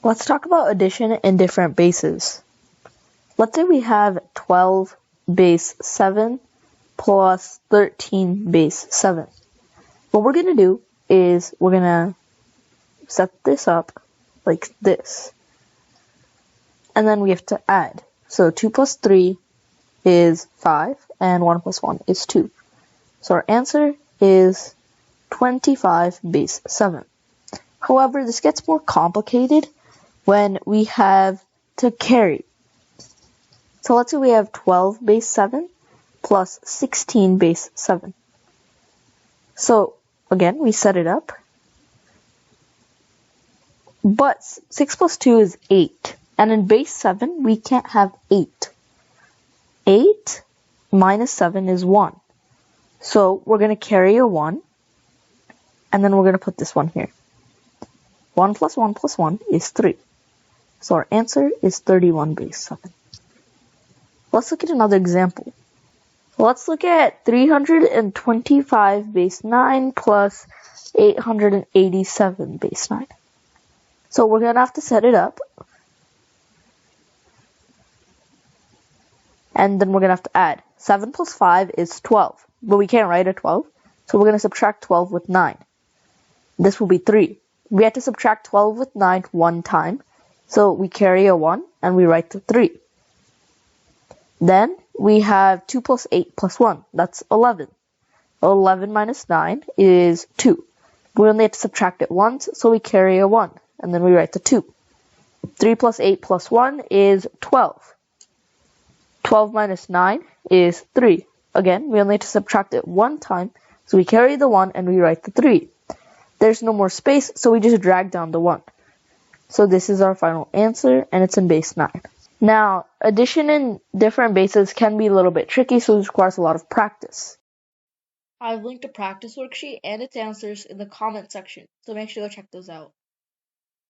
Let's talk about addition in different bases. Let's say we have 12 base 7 plus 13 base 7. What we're going to do is we're going to set this up like this. And then we have to add. So 2 plus 3 is 5, and 1 plus 1 is 2. So our answer is 25 base 7. However, this gets more complicated when we have to carry. So let's say we have 12 base 7 plus 16 base 7. So again, we set it up. But 6 plus 2 is 8. And in base 7, we can't have 8. 8 minus 7 is 1. So we're going to carry a 1. And then we're going to put this one here. 1 plus 1 plus 1 is 3. So our answer is 31 base 7. Let's look at another example. Let's look at 325 base 9 plus 887 base 9. So we're going to have to set it up. And then we're going to have to add. 7 plus 5 is 12. But we can't write a 12. So we're going to subtract 12 with 9. This will be 3. We have to subtract 12 with 9 one time. So we carry a 1 and we write the 3. Then we have 2 plus 8 plus 1. That's 11. 11 minus 9 is 2. We only have to subtract it once, so we carry a 1. And then we write the 2. 3 plus 8 plus 1 is 12. 12 minus 9 is 3. Again, we only have to subtract it one time, so we carry the 1 and we write the 3. There's no more space, so we just drag down the 1. So this is our final answer, and it's in base 9. Now, addition in different bases can be a little bit tricky, so it requires a lot of practice. I've linked a practice worksheet and its answers in the comment section, so make sure to check those out.